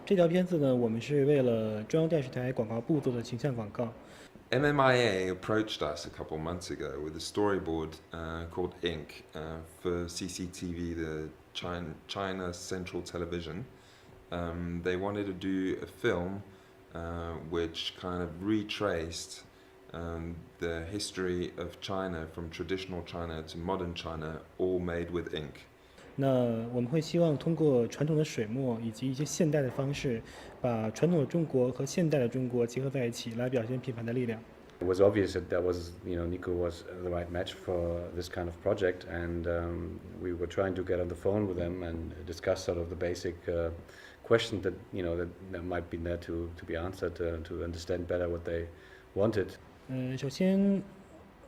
这条片子呢，我们是为了中央电视台广告部做的形象广告。MMIA approached us a couple months ago with a storyboard called Ink for CCTV, the China Central Television. They wanted to do a film which kind of retraced the history of China from traditional China to modern China, all made with ink. 那我们会希望通过传统的水墨以及一些现代的方式，把传统的中国和现代的中国结合在一起，来表现品牌的力量。It was obvious that was, Nico was the right match for this kind of project, and we were trying to get on the phone with them and discuss sort of the basic questions that might be there to be answered to understand better what they wanted. 首先，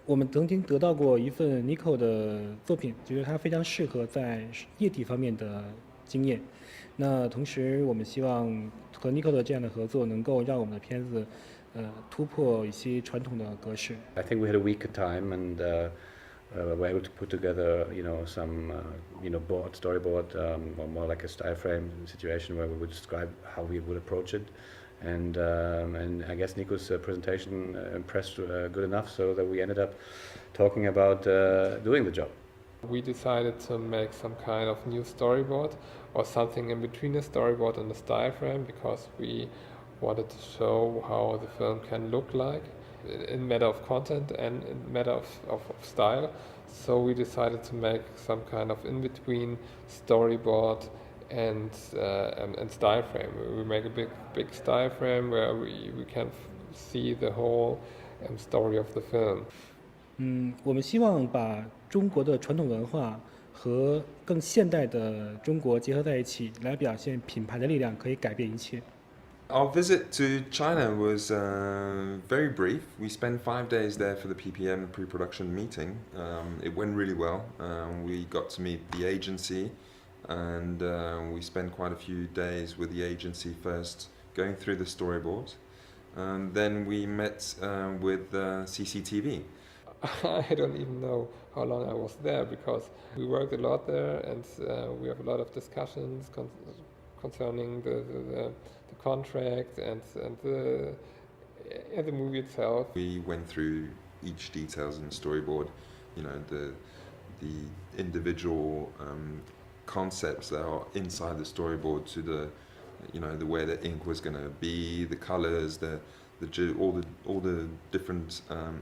我们曾经得到过一份 Nico 的作品，觉得它非常适合在液体方面的经验。那同时，我们希望和 Nico 的这样的合作，能够让我们的片子突破一些传统的格式。I think we had a week of time and were able to put together, some, storyboard, or more like a style frame situation where we would describe how we would approach it. And I guess Nico's presentation impressed good enough so that we ended up talking about doing the job. We decided to make some kind of new storyboard or something in between a storyboard and a style frame because we wanted to show how the film can look like in matter of content and in matter of style. So we decided to make some kind of in-between storyboard and style frame. We make a big style frame where we can see the whole story of the film. 我们希望把中国的传统文化和更现代的中国结合在一起，来表现品牌的力量可以改变一切。Our visit to China was very brief. We spent 5 days there for the PPM pre-production meeting. It went really well. We got to meet the agency, and we spent quite a few days with the agency first, going through the storyboards. And then we met with CCTV. I don't even know how long I was there because we worked a lot there, and we have a lot of discussions concerning the contract and the movie itself. We went through each details in the storyboard, the individual concepts that are inside the storyboard to the way the ink was going to be, the colors, all the different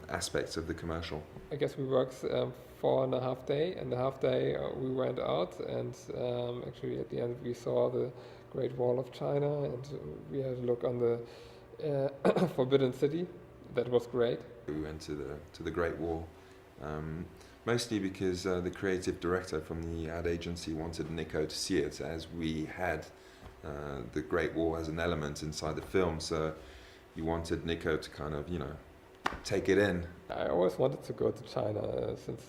aspects of the commercial. I guess we worked 4.5 days, and the half day we went out, and actually at the end we saw the Great Wall of China, and we had a look on the Forbidden City. That was great. We went to the Great Wall, mostly because the creative director from the ad agency wanted Nico to see it, as we had the Great Wall as an element inside the film, so he wanted Nico to kind of, take it in. I always wanted to go to China since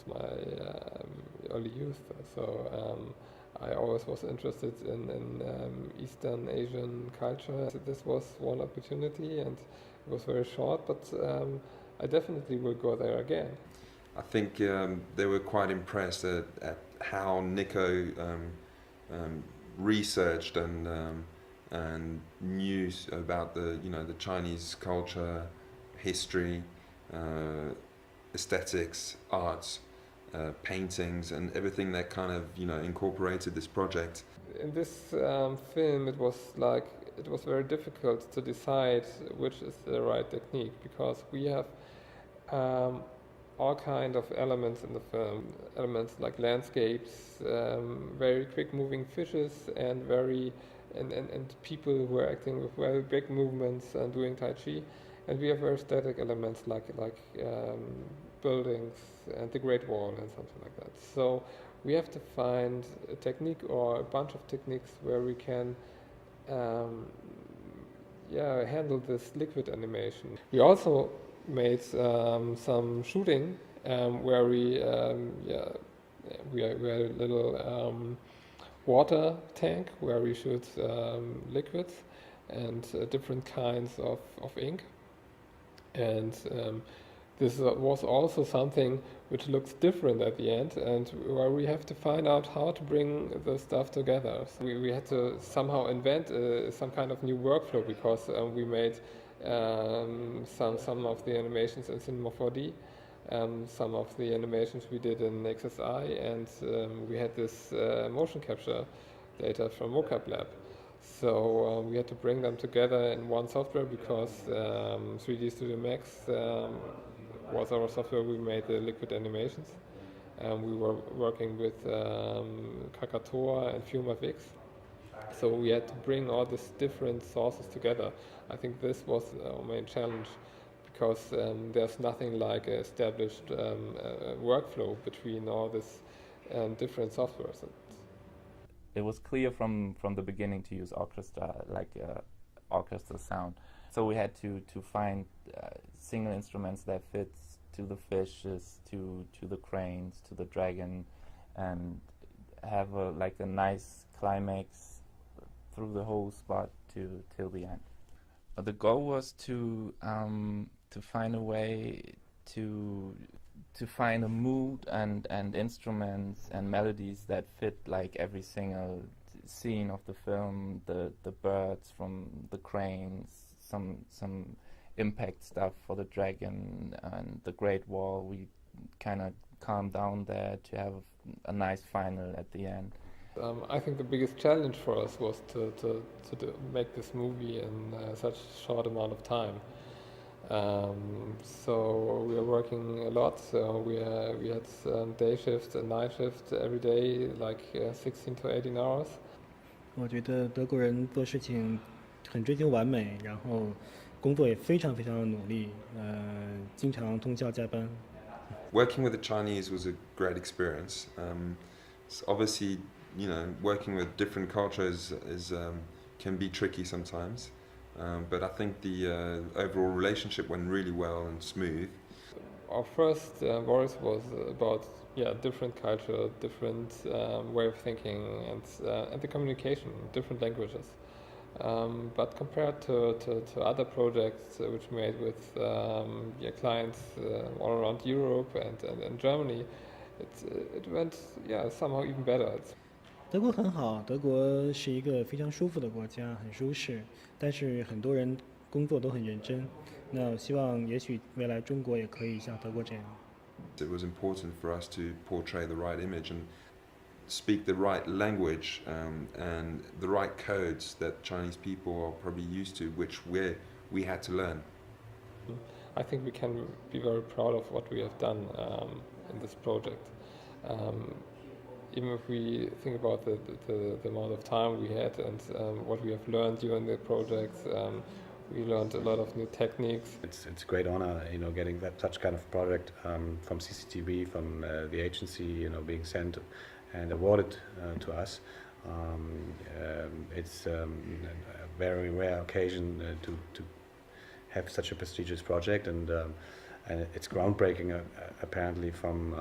my early youth, so I always was interested in Eastern Asian culture. This was one opportunity, and it was very short, but I definitely will go there again. I think they were quite impressed at how Nico researched and knew about the Chinese culture, history, aesthetics, arts, paintings, and everything that kind of incorporated this project. In this film, it was very difficult to decide which is the right technique because we have all kind of elements in the film, elements like landscapes, very quick moving fishes, and and people who are acting with very big movements and doing Tai Chi, and we have very static elements like buildings and the Great Wall and something like that. So we have to find a technique or a bunch of techniques where we can handle this liquid animation. We also made some shooting where we had a little water tank where we shoot liquids and different kinds of ink, and this was also something which looks different at the end, and where we have to find out how to bring the stuff together. So we had to somehow invent some kind of new workflow, because we made some of the animations in Cinema 4D, some of the animations we did in XSI, and we had this motion capture data from Mocap Lab. So we had to bring them together in one software, because 3D Studio Max was our software. We made the liquid animations. We were working with Krakatoa and Cgi Vfx. So we had to bring all these different sources together. I think this was our main challenge, because there's nothing like an established workflow between all these different softwares. It was clear from the beginning to use orchestra, like orchestra sound. So we had to find single instruments that fits to the fishes, to the cranes, to the dragon, and have a nice climax through the whole spot till the end. But the goal was to find a way to find a mood and instruments and melodies that fit like every single scene of the film, the birds from the cranes, some impact stuff for the dragon and the Great Wall. We kind of calmed down there to have a nice final at the end. I think the biggest challenge for us was to make this movie in such a short amount of time. So we are working a lot. So we had day shift and night shift every day, like 16 to 18 hours. 我觉得德国人做事情很追求完美，然后工作也非常非常的努力，经常通宵加班。Working with the Chinese was a great experience. So obviously, working with different cultures can be tricky sometimes. But I think the overall relationship went really well and smooth. Our first voice was about different culture, different way of thinking, and the communication, different languages. But compared to other projects which we made with clients all around Europe and Germany, it went somehow even better. 德国很好，德国是一个非常舒服的国家，很舒适，但是很多人工作都很认真。那我希望也许未来中国也可以像德国这样。It was important for us to portray the right image and speak the right language and the right codes that Chinese people are probably used to, which we had to learn. I think we can be very proud of what we have done in this project. Even if we think about the amount of time we had and what we have learned during the project, we learned a lot of new techniques. It's a great honor, getting such kind of project from CCTV, from the agency, being sent and awarded to us. It's a very rare occasion to have such a prestigious project, and it's groundbreaking apparently from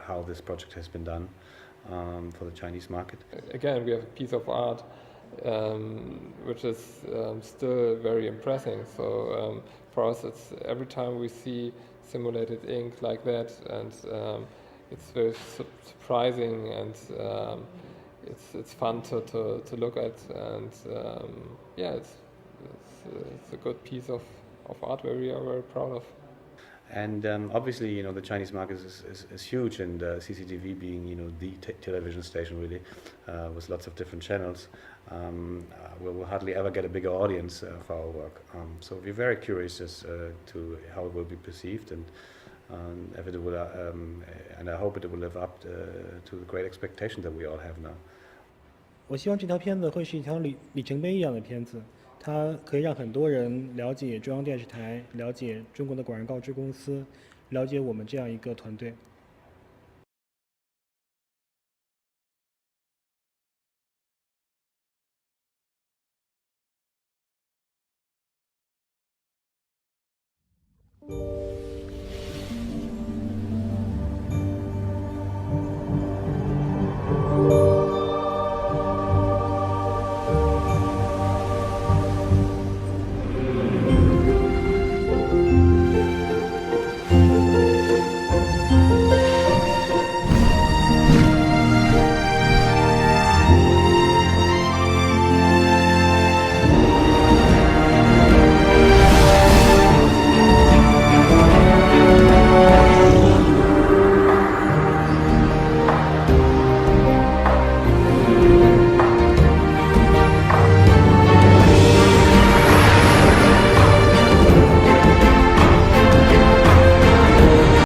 how this project has been done for the Chinese market. Again, we have a piece of art which is still very impressive. So for us, it's every time we see simulated ink like that, and it's very surprising, and it's fun to look at, and it's a good piece of art where we are very proud of. And obviously, the Chinese market is huge, and CCTV being, the television station really, with lots of different channels, we'll hardly ever get a bigger audience for our work. So we're very curious as to how it will be perceived, and if it will, and I hope it will live up to the great expectations that we all have now. 我希望这条片子会是一条里程碑一样的片子。它可以让很多人了解中央电视台，了解中国的广告告知公司，了解我们这样一个团队。